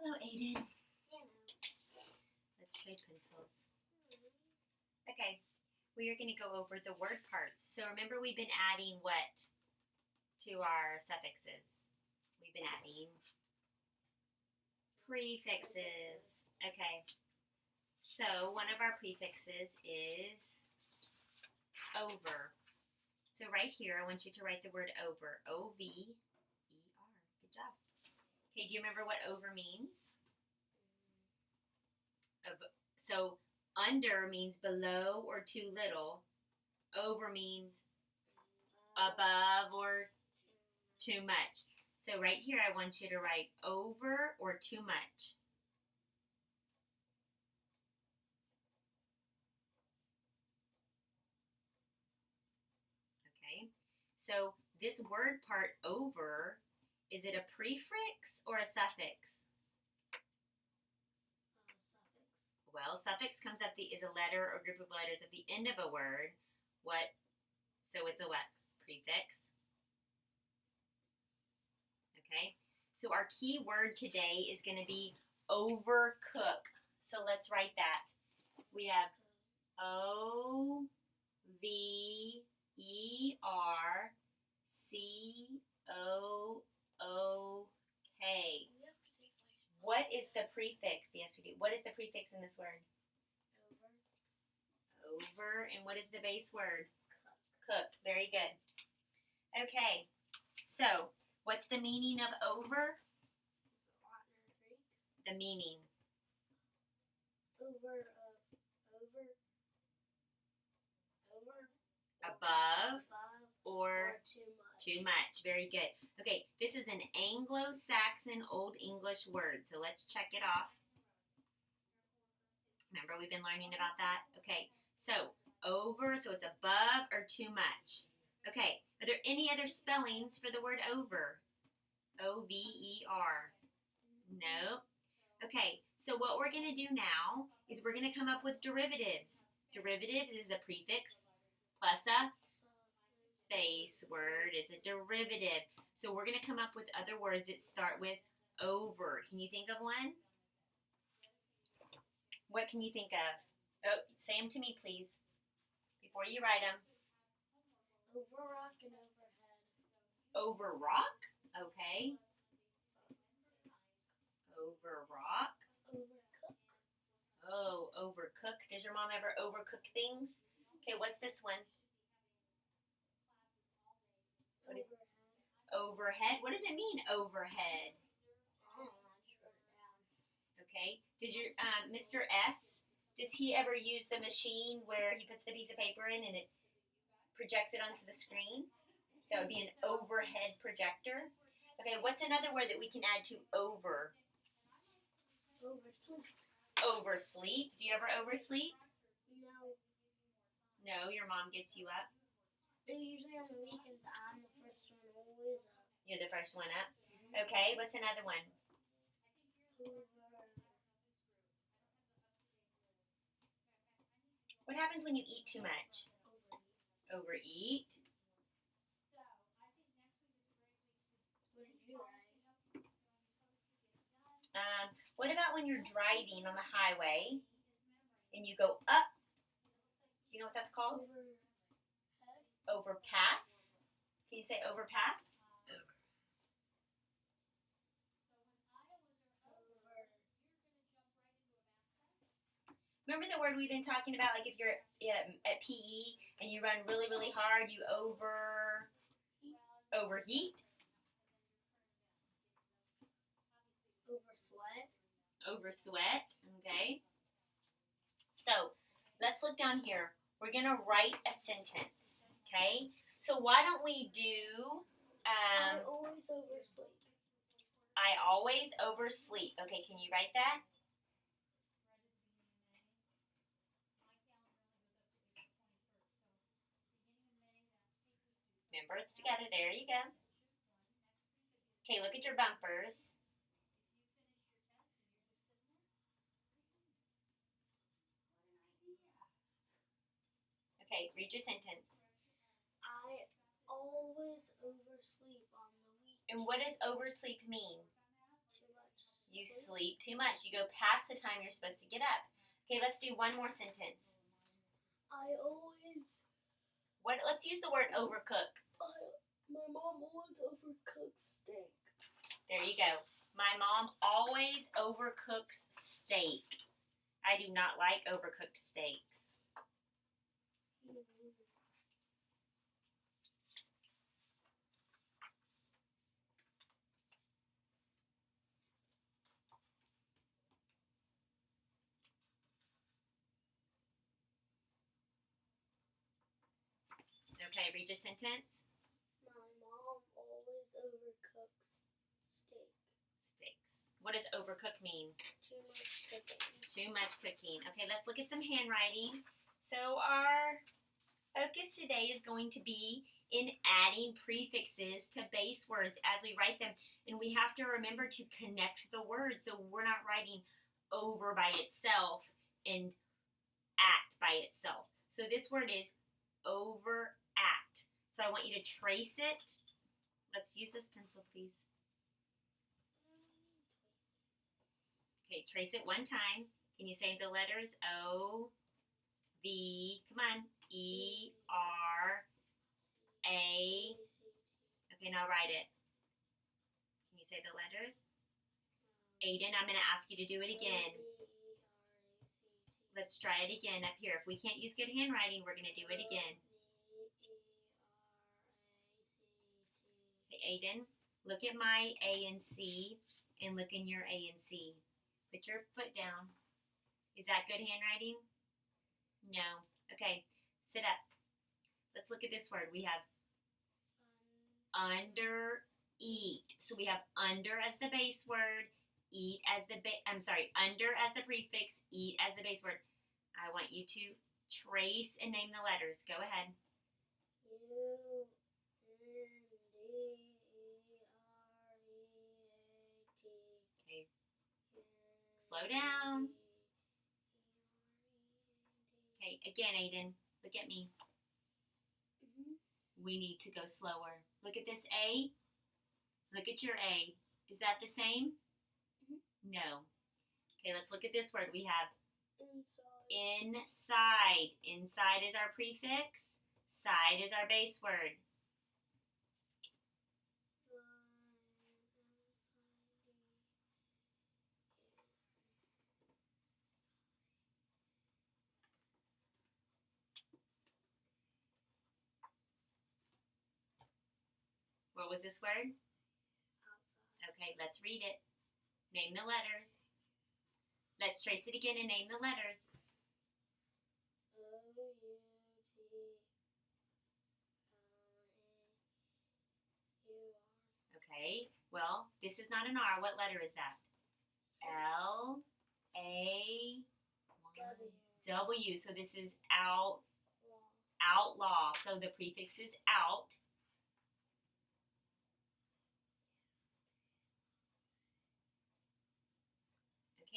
Hello, Aiden. Let's trade pencils. Okay, we are going to go over the word parts. So remember, we've been adding what to our suffixes? We've been adding prefixes. Okay, so one of our prefixes is over. So right here, I want you to write the word over. O-V-E-R. Good job. Okay, do you remember what over means? So under means below or too little. Over means above or too much. So right here, I want you to write over or too much. Okay, so this word part over, is it a prefix or a suffix? Suffix. Well, suffix comes at is a letter or group of letters at the end of a word. What? So it's a what? Prefix. Okay, so our key word today is going to be overcook. So let's write that. We have O-V-E-R-C-O-O-K. What is the prefix? Yes, we do. What is the prefix in this word? Over. And what is the base word? Cook. Very good. Okay, so what's the meaning of over? The meaning. Over. Above or too much. too much. Very good. Okay, this is an Anglo-Saxon Old English word, so let's check it off. Remember, we've been learning about that? Okay, so over, so it's above or too much. Okay, are there any other spellings for the word over? O-V-E-R. No. Okay, so what we're going to do now is we're going to come up with derivatives. Derivatives is a prefix plus a base word is a derivative. So we're going to come up with other words that start with over. Can you think of one? What can you think of? Oh, say them to me, please, before you write them. Over rock and overhead. Over rock? Okay. Over rock. Overcook. Oh, overcook. Does your mom ever overcook things? Okay, what's this one? Overhead. Overhead. What does it mean, overhead? I just wrote it down. Okay. Does your Mr. S, does he ever use the machine where he puts the piece of paper in and it projects it onto the screen? That would be an overhead projector. Okay, what's another word that we can add to over? Oversleep. Oversleep. Do you ever oversleep? No. No, your mom gets you up. But usually on the weekends, I'm the first one always up. You're the first one up. Okay, what's another one? What happens when you eat too much? Overeat. What did you write? What about when you're driving on the highway and you go up? You know what that's called? Overhead. Overpass. Can you say overpass? Remember the word we've been talking about? Like if you're at PE and you run really, really hard, you overheat. Oversweat. Oversweat. Okay. So let's look down here. We're going to write a sentence. Okay. So why don't we do... I always oversleep. I always oversleep. Okay, can you write that? Remember, it's together. There you go. Okay, look at your bumpers. Okay, read your sentence. I always oversleep on the weekend. And what does oversleep mean? Too much You sleep too much. You go past the time you're supposed to get up. Okay, let's do one more sentence. I always. Let's use the word overcook. My mom always overcooks steak. There you go. My mom always overcooks steak. I do not like overcooked steaks. Okay, read your sentence. My mom always overcooks steak. Steaks. What does overcook mean? Too much cooking. Too much cooking. Okay, let's look at some handwriting. So our focus today is going to be in adding prefixes to base words as we write them. And we have to remember to connect the words so we're not writing over by itself and at by itself. So this word is overact. So I want you to trace it. Let's use this pencil, please. Okay, trace it one time. Can you say the letters O, V, come on, E, R, A. Okay, now write it. Can you say the letters? Aiden, I'm going to ask you to do it again. Let's try it again up here. If we can't use good handwriting, we're going to do it again. Okay, Aiden, look at my A and C and look in your A and C. Put your foot down. Is that good handwriting? No. Okay, sit up. Let's look at this word. We have under, eat. So we have under as the base word, eat as the under as the prefix, eat as the base word. I want you to trace and name the letters. Go ahead. Okay. Slow down. Okay, again, Aiden, look at me. We need to go slower. Look at this A. Look at your A. Is that the same? No. Okay, let's look at this word. We have inside. Inside is our prefix. Side is our base word. What was this word? Okay, let's read it. Name the letters. Let's trace it again and name the letters. Okay, well, this is not an R. What letter is that? L, A, W. So this is out, outlaw. So the prefix is out.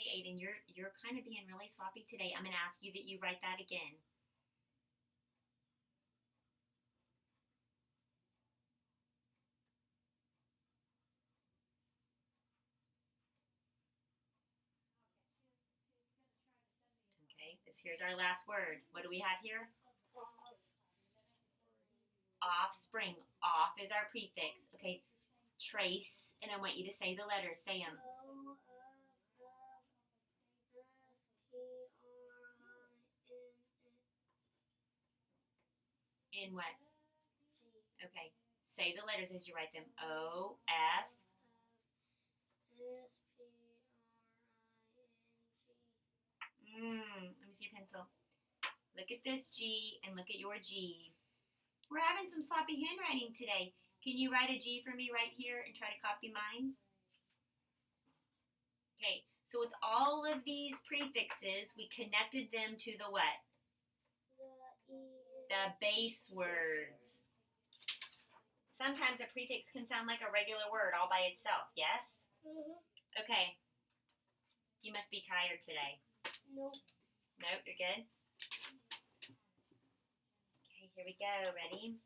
Okay, Aiden, you're kind of being really sloppy today. I'm going to ask you that you write that again. Okay, here's our last word. What do we have here? Offspring. Off is our prefix. Okay, trace, and I want you to say the letters. Say them. In what? Okay. Say the letters as you write them. O, F. Let me see your pencil. Look at this G and look at your G. We're having some sloppy handwriting today. Can you write a G for me right here and try to copy mine? Okay. So with all of these prefixes, we connected them to the what? The base words. Sometimes a prefix can sound like a regular word all by itself, yes? Okay. You must be tired today. Nope. Nope, you're good? Okay, here we go. Ready?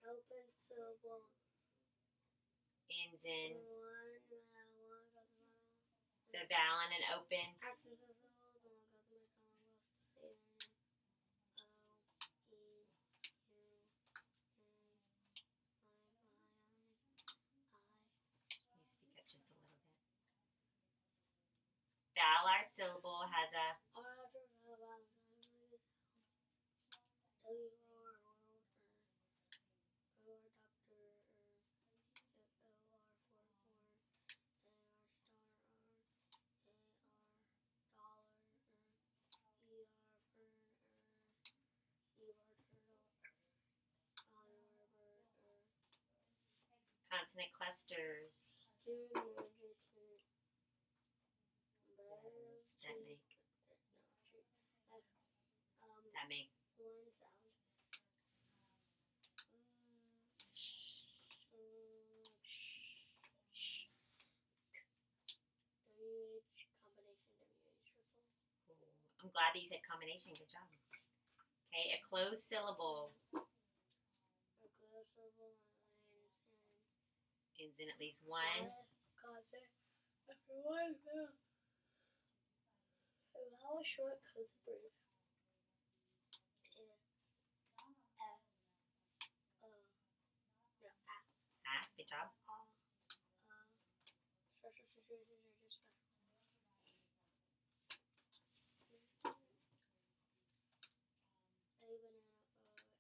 Open syllable ends in the vowel and an open. Accents and syllables, and we'll go through my column. We'll say their name. You speak up just a little bit. Vowel or syllable has a consonant clusters. That make one sound. WH combination, WH whistle. I'm glad that you said combination. Good job. Okay, a closed syllable A closed syllable ends in at least one. Consonant after one vowel. A vowel short close brief. Good job. Special situations are just special. A banana,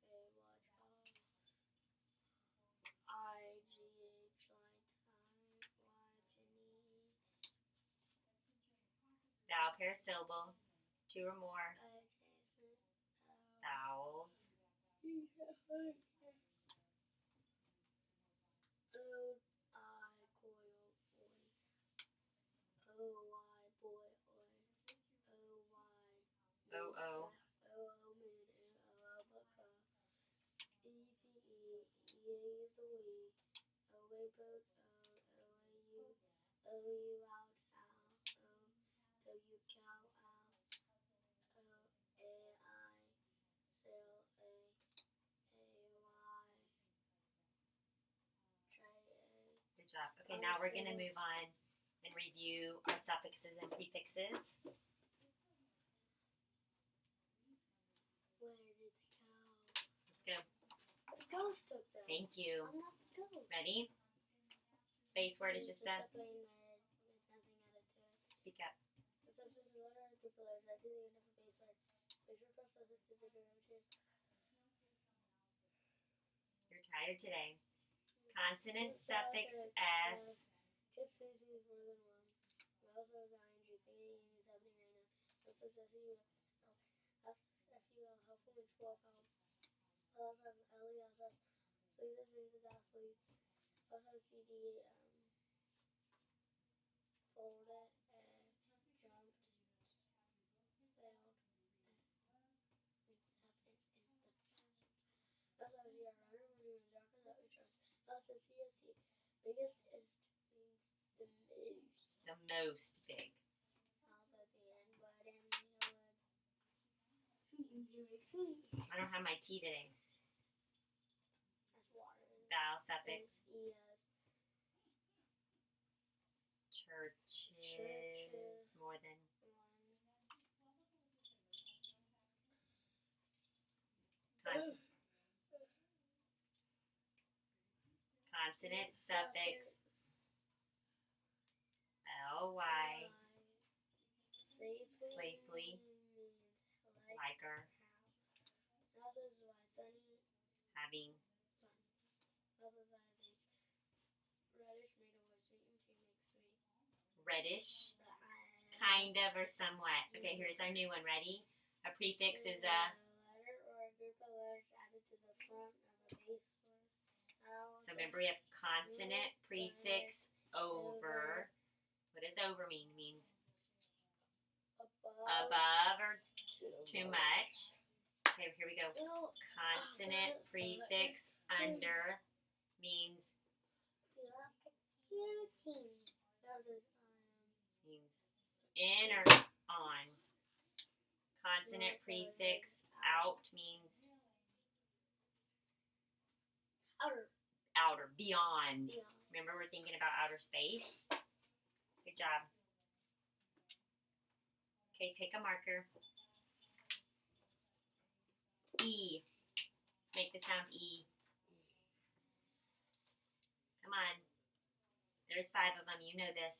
a watch, IGH, light, penny. Vowel pair syllable, two or more. Adjacent, Vowels. O-O. Good job. Okay, now we're going to move on and review our suffixes and prefixes. Where did they go? Let's go. The ghost took them. Thank you. I'm not the ghost. Ready? Base word is just a... plain word with nothing added to it. Speak up. The substance is letter or group of letters added to the end of a base word. Base word plus suffix is a derivative. You're tired today. Consonant suffix S. Tip spacing is more than one. We also have ing. Singing is happening right now. Also FUL, helpful which will help. Also has LE, also has sleeves, without sleeves. Also has CD, folded, jumped, failed, happened in the past. Also has runner, when we darker that we trust. Also CST, biggest ist means the most. The most big. Mouth at the end, but in the word. Sweet. I don't have my tea today. That's water. Vowel suffix. ES. Churches. More than. Consonant suffix. Ly. Safely. Liker. Having. Reddish. Kind of or somewhat. Okay, here's our new one. Ready? A prefix is a letter or a group of letters added to the front of a base word. So remember we have consonant, prefix, over. What does over mean? It means above or too much. Okay, here we go. Consonant, prefix, under means in or on. Consonant, prefix, out means outer, beyond. Remember, we're thinking about outer space. Good job. Okay, take a marker. E. Make the sound E. Come on. There's 5 of them. You know this.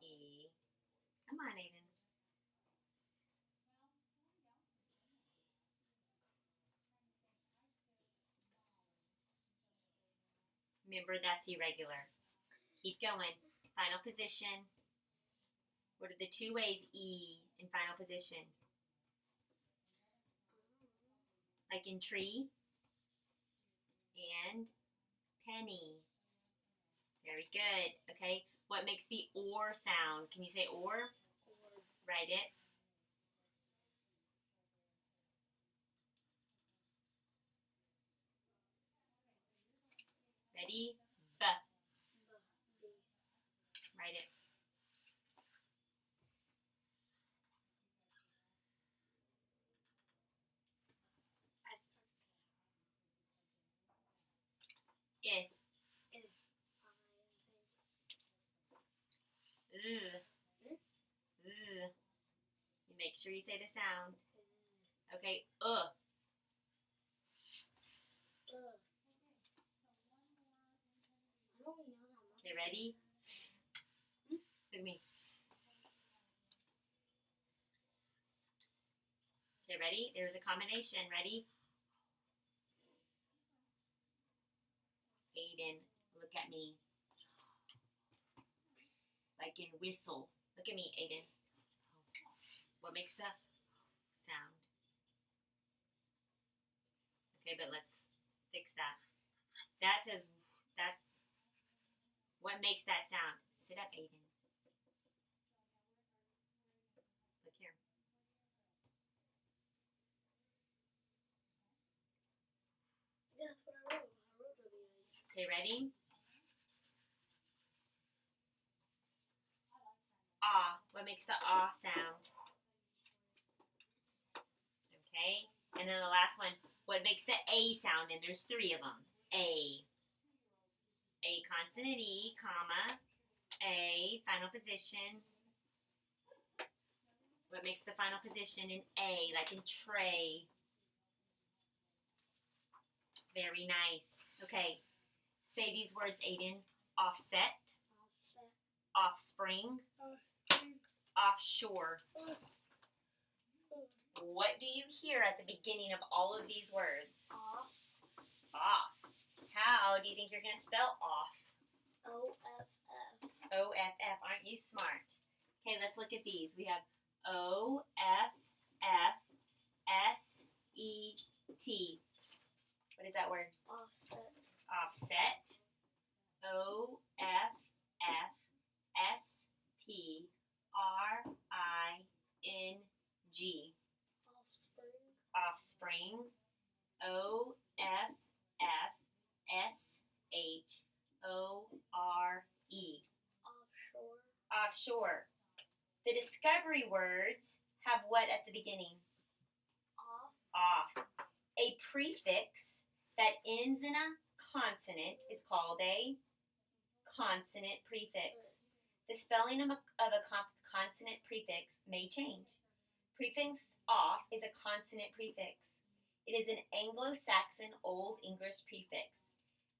E. Come on, Aiden. Remember, that's irregular. Keep going. Final position. What are the 2 ways E in final position? Like in tree and penny. Very good. Okay. What makes the or sound? Can you say or? Write it. Ready? B. Write it. If. You make sure you say the sound. Okay. Okay, ready? Look at me. Okay, ready? There's a combination. Ready? Aiden, look at me. Like in whistle. Look at me, Aiden. What makes the sound? Okay, but let's fix that. That says, that's what makes that sound. Sit up, Aiden. Look here. That's what I wrote. I wrote WH. Okay, ready? Ah. What makes the ah sound? Okay. And then the last one. What makes the A sound? And there's 3 of them. A. A consonant E, comma. A, final position. What makes the final position in A, like in tray? Very nice. Okay. Say these words, Aiden. Offset. Offspring. Offshore. What do you hear at the beginning of all of these words? Off. Off. How do you think you're going to spell off? O-F-F. O-F-F. Aren't you smart? Okay, let's look at these. We have O-F-F-S-E-T. What is that word? Offset. Offset. O-F-F-S-P-R-I-N-G. Offspring. Offspring. O-F-F-S-H-O-R-E. Offshore. Offshore. The discovery words have what at the beginning? Off. Off. A prefix that ends in a consonant is called a consonant prefix. The spelling of a consonant prefix may change. Prefix off is a consonant prefix. It is an Anglo-Saxon Old English prefix.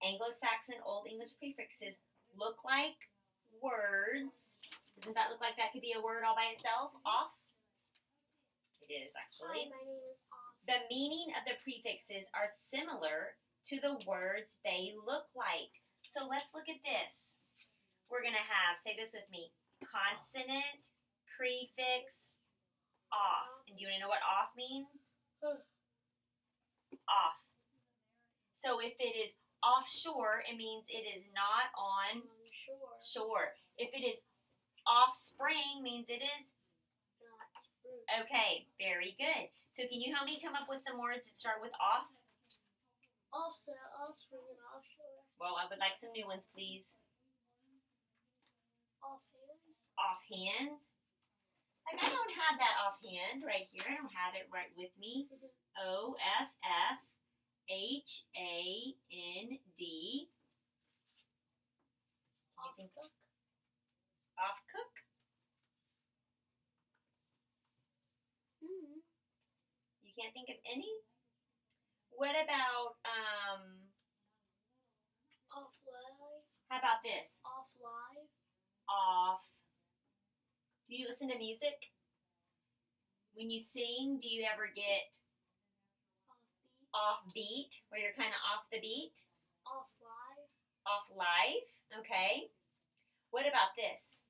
Anglo-Saxon Old English prefixes look like words. Doesn't that look like that could be a word all by itself? Off? It is, actually. Hi, my name is Off. The meaning of the prefixes are similar to the words they look like. So let's look at this. We're going to have, say this with me, consonant, prefix, off. And do you want to know what off means? Off. So if it is offshore, it means it is not on shore. If it is offspring, means it is Not fruit. okay. Very good. So can you help me come up with some words that start with off? Offset, offspring, and offshore. Well, I would like some new ones, please. Offhand. Offhand. I Like, I don't have that offhand right here. I don't have it right with me. OFFHAND. Off cook. Off cook. Mm-hmm. You can't think of any? What about, Off live. how about this? Off live. Off. Do you listen to music? When you sing, do you ever get Off beat. off beat, where you're kind of off the beat? Off live. Off live, okay. What about this?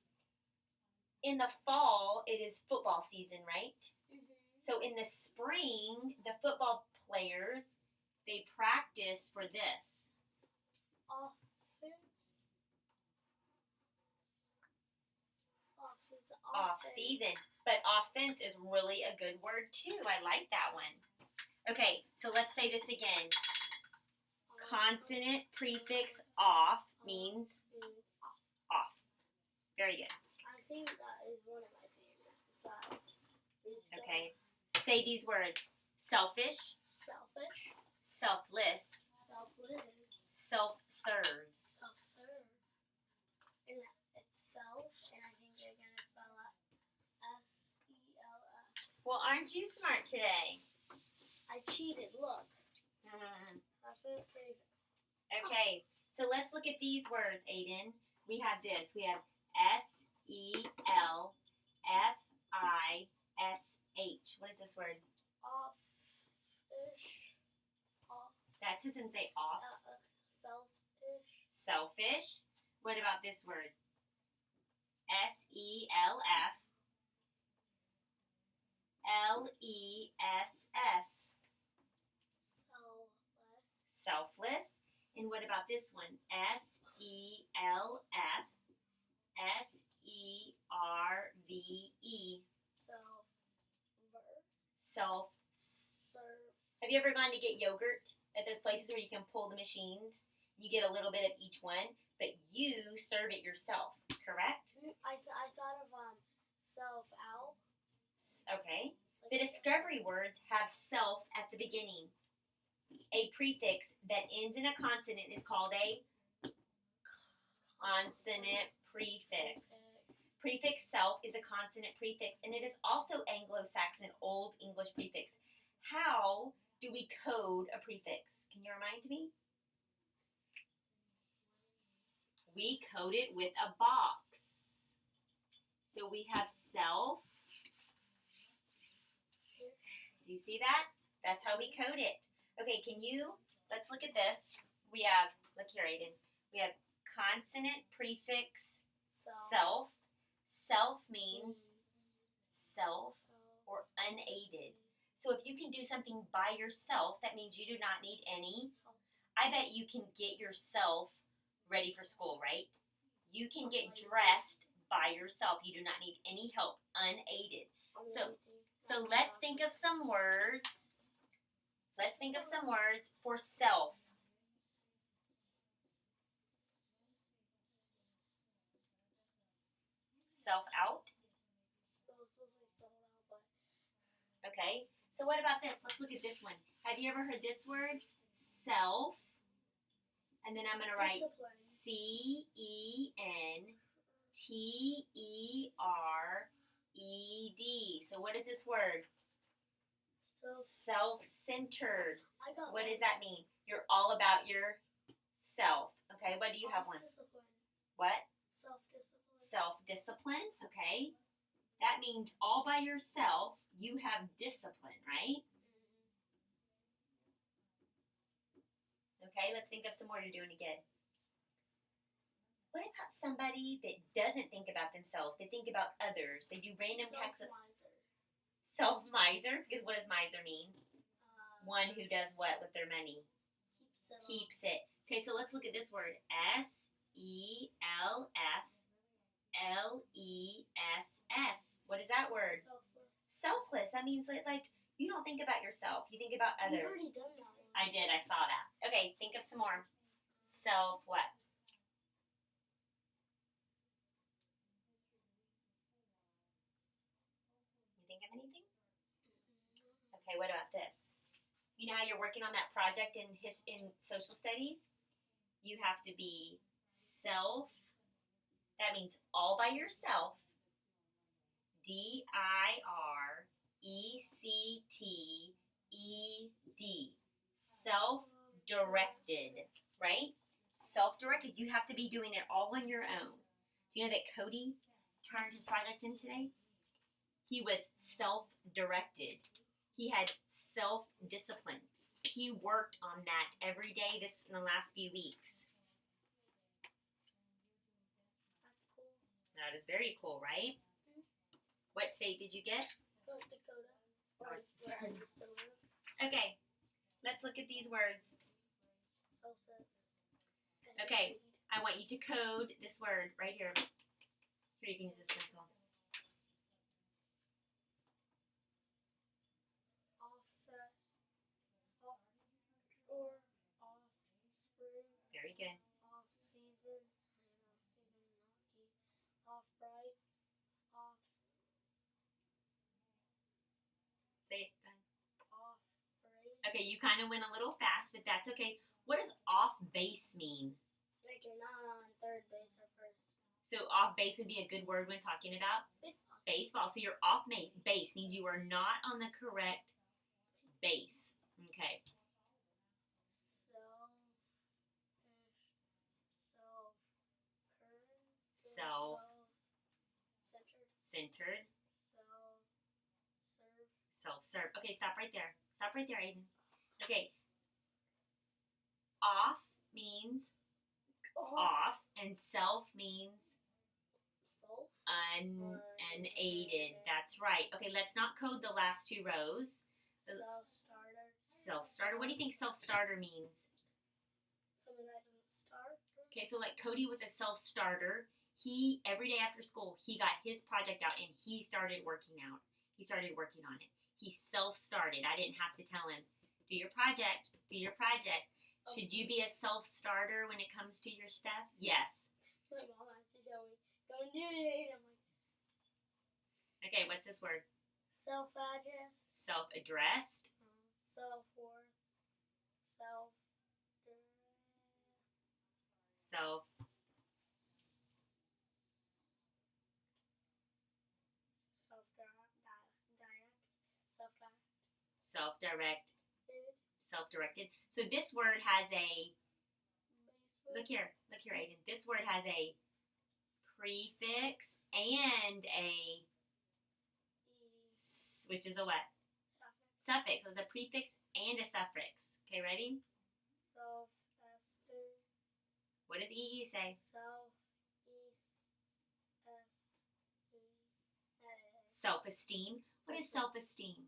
In the fall, it is football season, right? Mm-hmm. So in the spring, the football players, they practice for this. Offense. Off season. Off season. But offense is really a good word too. I like that one. Okay, so let's say this again. Consonant prefix off means off. Very good. I think that is one of my favorites besides wisdom. Okay. Say these words. Selfish, Selfish. selfless, Selfless. self-serve. Self-serve. And it's self, and I think they're going to spell out S-E-L-F. Well, aren't you smart today? I cheated, look. That's it, pretty. Okay, so let's look at these words, Aiden. We have this. We have S-E-L-F-I-S-H. What is this word? Off-ish. Off. That doesn't say off. Selfish. Selfish. What about this word? S-E-L-F-L-E-S-S. Selfless. Selfless. And what about this one? S-E-L-F-S-E-R-V-E. Self. Serve. Have you ever gone to get yogurt at those places where you can pull the machines? You get a little bit of each one, but you serve it yourself, correct? I thought of self-out. Okay. The discovery words have self at the beginning. A prefix that ends in a consonant is called a consonant prefix. Prefix self is a consonant prefix, and it is also Anglo-Saxon Old English prefix. How do we code a prefix? Can you remind me? We code it with a box. So we have self. Do you see that? That's how we code it. Okay, let's look at this. We have, look here, Aiden. We have consonant prefix self. Self means self or unaided. So if you can do something by yourself, that means you do not need any. I bet you can get yourself ready for school, right? You can get dressed by yourself. You do not need any help, unaided. So let's think of some words. Let's think of some words for self. Self out. Okay. So what about this? Let's look at this one. Have you ever heard this word? Self. And then I'm going to write C-E-N-T-E-R-E-D. So what is this word? Self-centered. What does that mean? You're all about yourself. Okay, what do you have one? What? Self-discipline. Self-discipline, okay. That means all by yourself, you have discipline, right? Okay, let's think of some more. You're doing it good. What about somebody that doesn't think about themselves? They think about others. They do random acts of... Self-miser. Because what does miser mean? One who does what with their money? Keeps it. Okay, so let's look at this word. S-E-L-F-L-E-S-S. What is that word? Selfless. That means like you don't think about yourself. You think about others. You've already done that one. I did. I saw that. Okay, think of some more. Self what? have anything? Okay, what about this? You know how you're working on that project in social studies? You have to be self, that means all by yourself, DIRECTED, self-directed, right? Self-directed, you have to be doing it all on your own. Do you know that Cody turned his project in today? He was self-directed. He had self-discipline. He worked on that every day in the last few weeks. That's cool. That is very cool, right? What state did you get? North Dakota. Or where I used to live. Okay, let's look at these words. Solstice. Okay, I want you to code this word right here. Here, you can use this pencil. Offset. Offshore. Offspring. Very good. Off season. Off bright. Off. Say it. Go ahead. Off break. Okay, you kind of went a little fast, but that's okay. What does off base mean? Like you're not on third base or first. So off base would be a good word when talking about Baseball. baseball. So you're off base means you are not on the correct base. Okay. Centered. Self-serve. Okay, stop right there. Stop right there, Aiden. Okay. Off means off, and self means Self. unaided. That's right. Okay, let's not code the last two rows. Self-starter. Self-starter. What do you think self-starter means? Something that doesn't start. Okay, so like Cody was a self-starter. He, every day after school, he got his project out and he started working out. He started working on it. He self-started. I didn't have to tell him, do your project, do your project. Should you be a self-starter when it comes to your stuff? Yes. My mom has to tell me, don't do it. I'm like, Okay, what's this word? self-address. Self-addressed. Self-worth. Self. Self. Self-direct. Self-directed. So this word has a, look here, Aiden. This word has a prefix and a, which is a what? Suffix. So it's a prefix and a suffix. Okay, ready? Self-esteem. What does EE say? Self-esteem. What is self-esteem?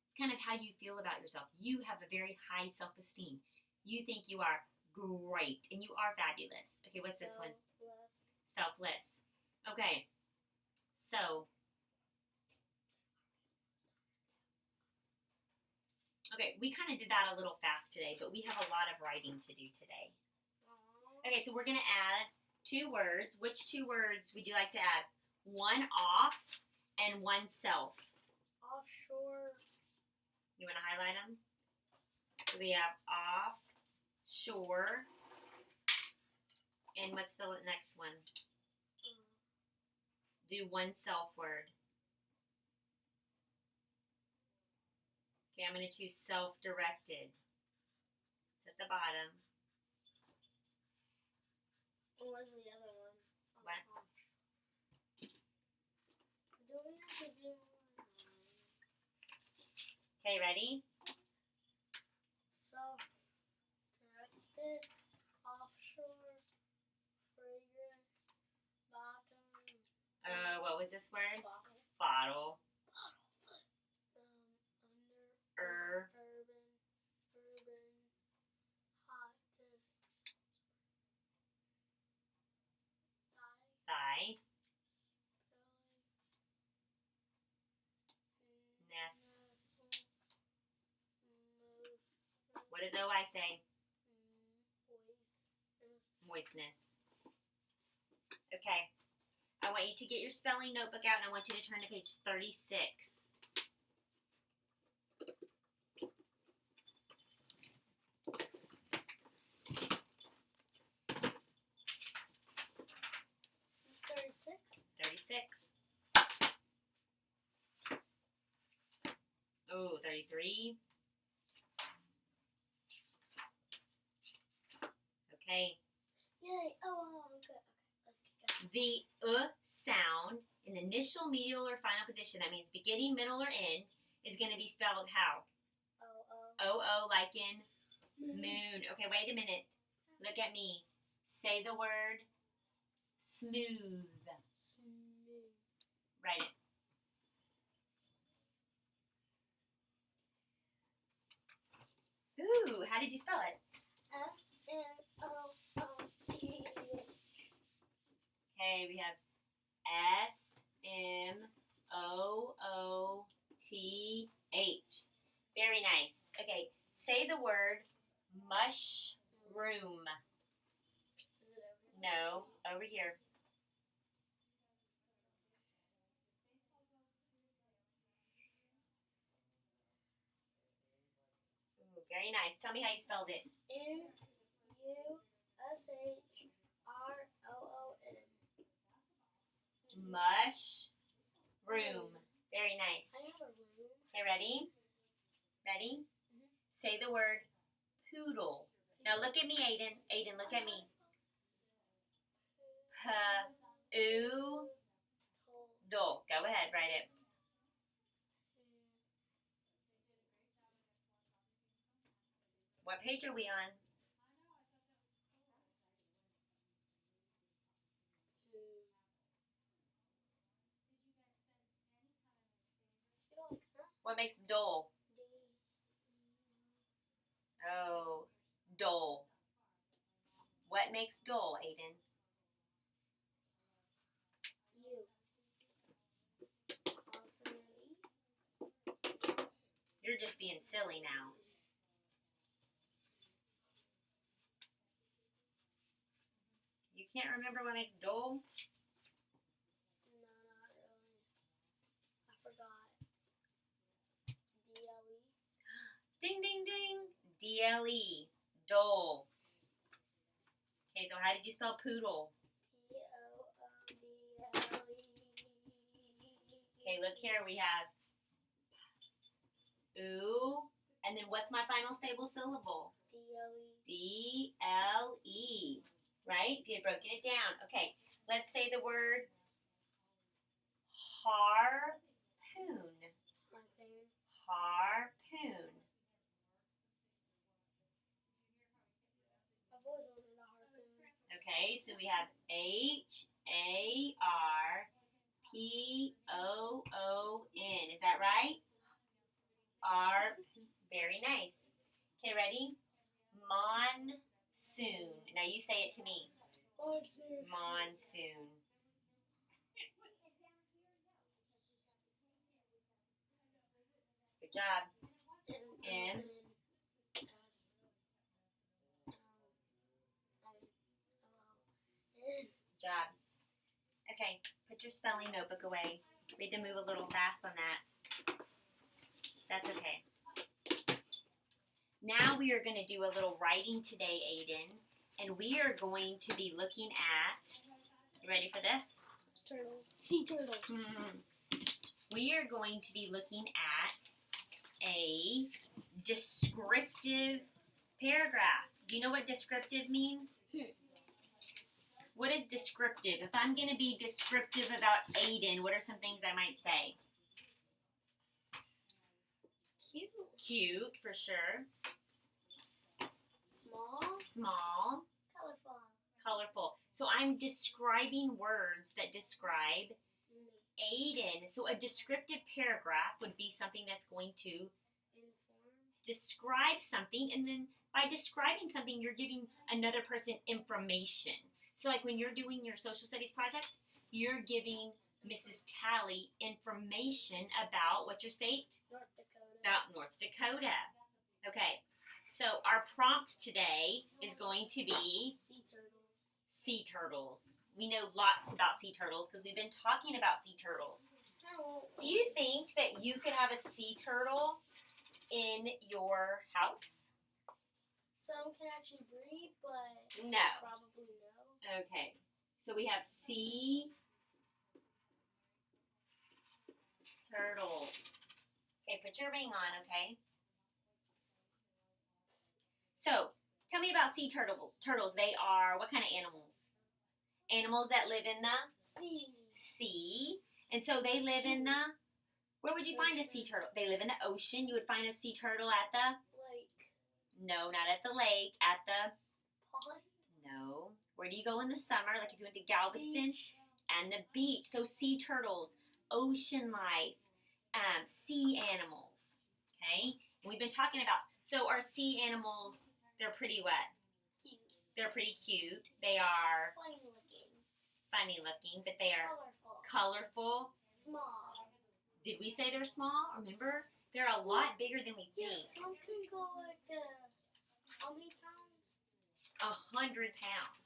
It's kind of how you feel about yourself. You have a very high self-esteem. You think you are great, and you are fabulous. Okay, what's this one? Selfless. Okay, so, okay, we kind of did that a little fast today, but we have a lot of writing to do today. Okay, so we're going to add two words. Which two words would you like to add? One off and one self. Offshore. You want to highlight them? So we have offshore. And what's the next one? Do one self word. Okay, I'm going to choose self-directed. It's at the bottom. What was the other one? What? Do we have to do Okay, ready? self-directed, offshore, fragrant, bottom, What was this word? bottle, Bottle. under, urban, hottest, Thigh. Nest. What does OI say? Moistness. Okay. I want you to get your spelling notebook out and I want you to turn to page 36. 3. Okay. Yay. Oh, okay. Let's keep going. The sound in initial, medial, or final position, that means beginning, middle, or end, is going to be spelled how? O-O, like in moon. Okay, wait a minute. Look at me. Say the word smooth. Smooth. Write it. Ooh, how did you spell it? S-M-O-O-T. Okay, we have S-M-O-O-T-H. Very nice. Okay, say the word mushroom. Is it over here? No, over here. Ooh, very nice. Tell me how you spelled it. M-U-S-H-R-O-O-M. Mushroom. Very nice. I have a room. Okay, ready? Ready? Say the word poodle. Now look at me, Aiden. Aiden, look at me. P-oo-dle. Go ahead, write it. What page are we on? What makes dole? Oh, dole. What makes dole, Aiden? You're just being silly now. You can't remember what makes dole? No, not really. I forgot. D-L-E. Ding, ding, ding. D-L-E. Dole. Okay, so how did you spell poodle? P-O-O-D-L-E. Okay, look here. We have ooh. And then what's my final stable syllable? D-L-E. D-L-E. Right? If you had broken it down. Okay, let's say the word harpoon. Harpoon. Harpoon. I've always wanted a harpoon. Okay, so we have H-A-R-P-O-O-N. Is that right? Arp. Very nice. Okay, ready? Monsoon. Now you say it to me. Monsoon. Monsoon. Good job. M. Good job. Okay, put your spelling notebook away. We had to move a little fast on that. That's okay. Now we are going to do a little writing today, Aiden. And we are going to be looking at, you ready for this? Turtles. Sea turtles. We are going to be looking at a descriptive paragraph. Do you know what descriptive means? What is descriptive? If I'm going to be descriptive about Aiden, what are some things I might say? Cute. Cute, for sure. Small. Small. Colorful. Colorful. So I'm describing words that describe Aiden. So a descriptive paragraph would be something that's going to Inform. describe something, and then by describing something, you're giving another person information. So like when you're doing your social studies project, you're giving Mrs. Talley information about what's your state? North Dakota. About North Dakota. Okay, so our prompt today is going to be Sea turtles. sea turtles. We know lots about sea turtles because we've been talking about sea turtles. How? Do you think that you could have a sea turtle in your house? Some can actually breathe, but No. probably no. Okay, so we have sea turtles. Okay, put your ring on, okay? So, tell me about sea turtles. They are what kind of animals? Animals that live in the sea. And so they live in the, where would you find a sea turtle? They live in the ocean. You would find a sea turtle at the lake. No, not at the lake. At the Pond. No. Where do you go in the summer? Like if you went to Galveston? Beach. And the beach. So sea turtles, ocean life, sea animals. Okay? And we've been talking about, so our sea animals, they're pretty what? Cute. They're pretty cute. They are Funny looking. funny looking, but they are Colorful. colorful. Small. Did we say they're small? Remember? They're a lot bigger than we Yeah, think. some can go like how many pounds? 100 pounds.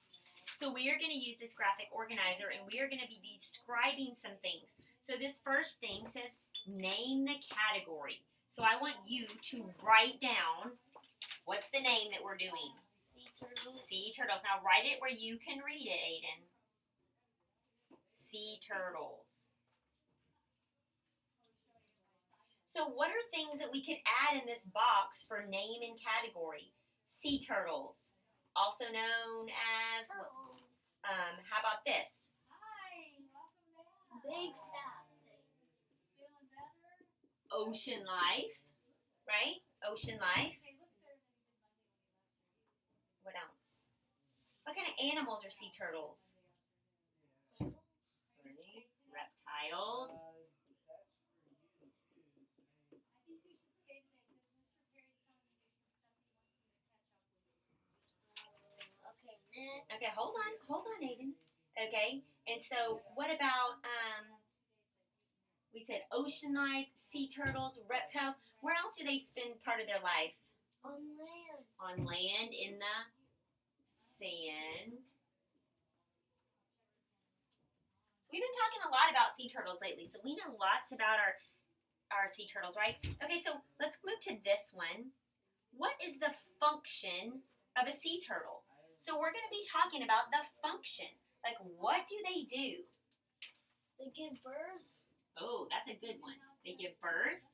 So we are going to use this graphic organizer and we are going to be describing some things. So this first thing says name the category. So I want you to write down what's the name that we're doing. Sea turtle. Sea turtles. Now write it where you can read it, Aiden. Sea turtles. So what are things that we could add in this box for name and category? Sea turtles, also known as, Turtle. how about this? Big fat things. Ocean life, right? Ocean life. What else? What kind of animals are sea turtles? Reptiles. Okay, next. Okay, hold on, Aiden. Okay, and so what about, we said ocean life, sea turtles, reptiles. Where else do they spend part of their life? On land. On land, in the sand. So we've been talking a lot about sea turtles lately, so we know lots about our sea turtles, right? Okay, so let's move to this one. What is the function of a sea turtle? So we're going to be talking about the function. Like, what do they do? They give birth. Oh, that's a good one. They give birth.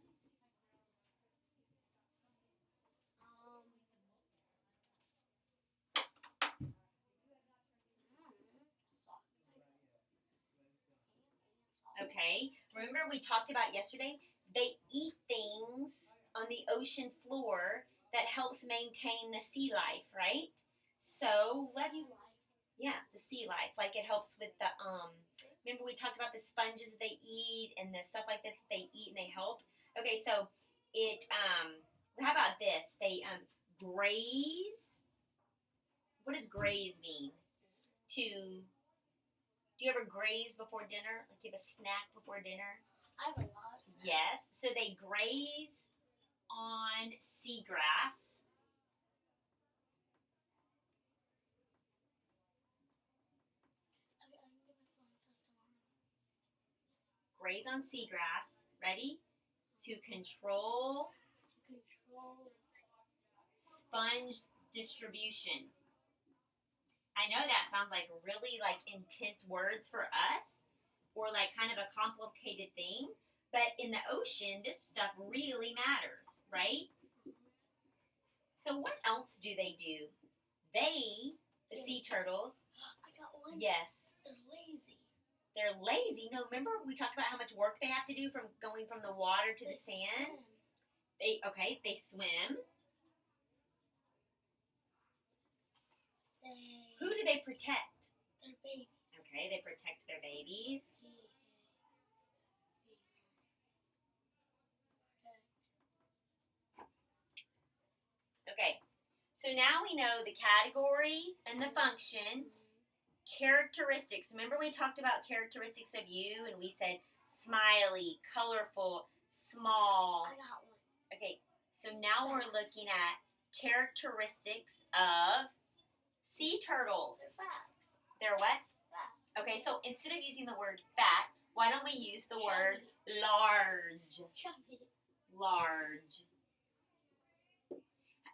Okay. Remember we talked about yesterday? They eat things on the ocean floor that helps maintain the sea life, right? So let's, Sea life. yeah, the sea life. Like it helps with the, remember we talked about the sponges they eat and the stuff like that they eat and they help? Okay, so it, how about this? They, graze. What does graze mean? Do you ever graze before dinner? Like you have a snack before dinner? I have a lot of snacks. Yes. So they graze on seagrass. I'm gonna give this one test tomorrow. Graze on seagrass. Ready? To control To control. sponge distribution. I know that sounds like really like intense words for us or like kind of a complicated thing, but in the ocean, this stuff really matters, right? So what else do they do? They, the sea turtles, I got one. yes, They're lazy. they're lazy. No, remember we talked about how much work they have to do from going from the water to the They sand? swim. They swim. Who do they protect? Their babies. Okay, they protect their babies. Okay, so now we know the category and the function. Characteristics. Remember we talked about characteristics of you and we said smiley, colorful, small. I got one. Okay, so now we're looking at characteristics of sea turtles. They're fat. They're what? Fat. Okay, so instead of using the word fat, why don't we use the word Chubby. large? Chubby. Large.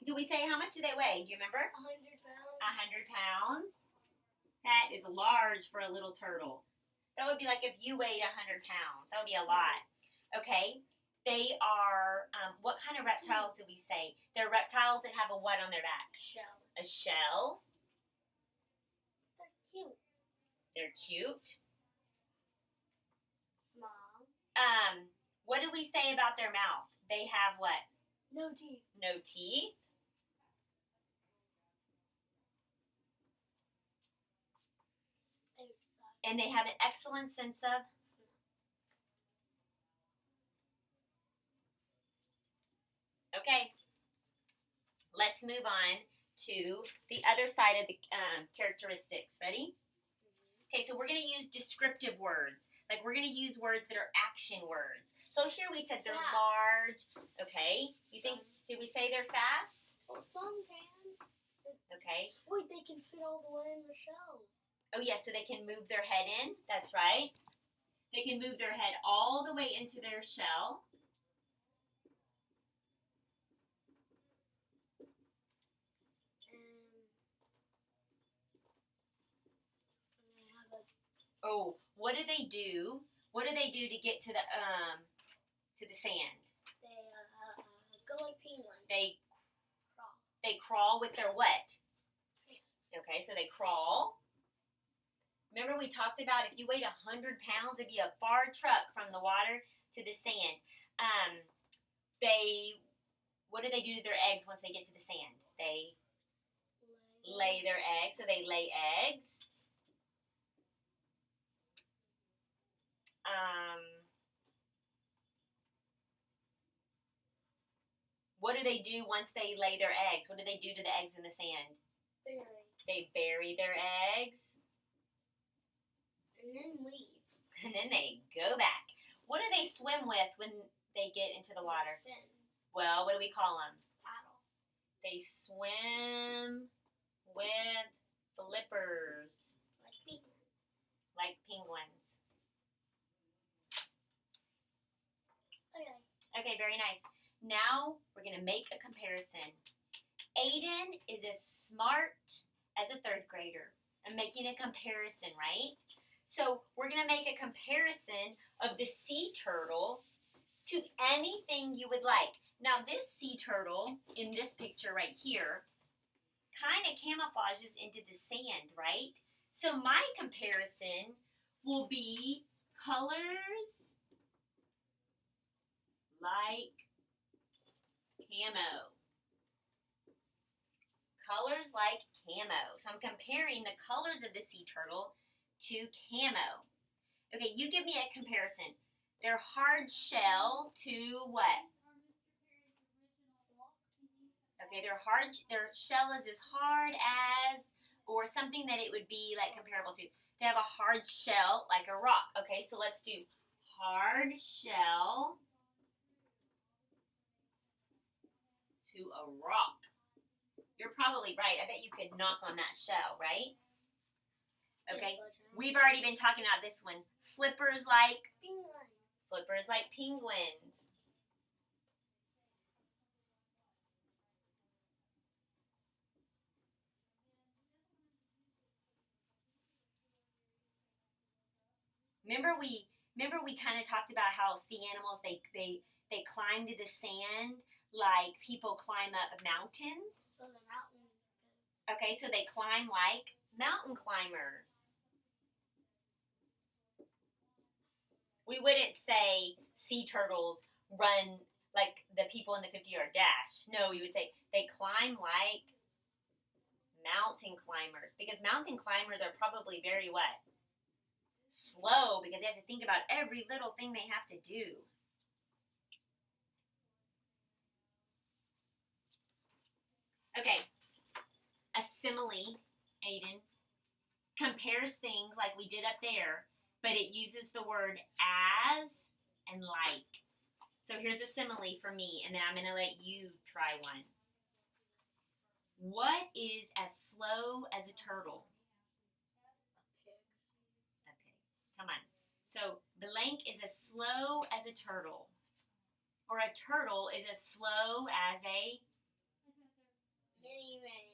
Do we say how much do they weigh? Do you remember? 100 pounds. 100 pounds. That is large for a little turtle. That would be like if you weighed 100 pounds. That would be a lot. Okay. They are, what kind of reptiles did we say? They're reptiles that have a what on their back? Shell. A shell. They're cute. They're cute. Small. What did we say about their mouth? They have what? No teeth. No teeth. And they have an excellent sense of Okay, let's move on to the other side of the characteristics. Ready? Okay, so we're going to use descriptive words. Like we're going to use words that are action words. So here we said they're Fast. large. Okay, you think, did we say they're fast? Well, some can. Okay. Wait, they can fit all the way in the shell. Oh, yeah, so they can move their head in. That's right. They can move their head all the way into their shell. Oh, what do they do? What do they do to get to the sand? They go like penguins. They crawl. crawl with their what? Okay, so they crawl. Remember we talked about if you weighed 100 pounds, it'd be a far truck from the water to the sand. What do they do to their eggs once they get to the sand? They lay their eggs, so they lay eggs. What do they do once they lay their eggs? What do they do to the eggs in the sand? Bury. They bury their eggs. And then leave. And then they go back. What do they swim with when they get into the water? Fins. Well, what do we call them? Paddle. They swim with flippers. Like penguins. Like penguins. Okay. Okay, very nice. Now we're going to make a comparison. Aiden is as smart as a third grader. I'm making a comparison, right? So we're going to make a comparison of the sea turtle to anything you would like. Now this sea turtle in this picture right here kind of camouflages into the sand, right? So my comparison will be colors like camo. Colors like camo. So I'm comparing the colors of the sea turtle to camo. Okay, you give me a comparison. Their hard shell to what? Okay, their shell is as hard as, or something that it would be like comparable to. They have a hard shell like a rock. Okay, so let's do hard shell to a rock. You're probably right. I bet you could knock on that shell, right? Okay. We've already been talking about this one. Flippers like Penguin. Flippers like penguins. Remember we kind of talked about how sea animals they climb to the sand like people climb up mountains. So the mountain. Okay, so they climb like mountain climbers. We wouldn't say sea turtles run like the people in the 50-yard dash. No, we would say they climb like mountain climbers, because mountain climbers are probably very what? Slow, because they have to think about every little thing they have to do. Okay, a simile, Aiden, compares things like we did up there, but it uses the word as and like. So here's a simile for me, and then I'm going to let you try one. What is as slow as a turtle? A pig. Come on. So blank is as slow as a turtle. Or a turtle is as slow as a Miniman.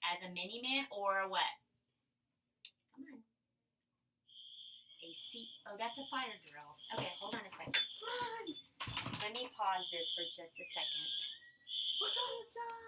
As a miniman, or a what? Come on. A sea. Oh, that's a fire drill. Okay, hold on a second. Let me pause. this for just a second. We're gonna die.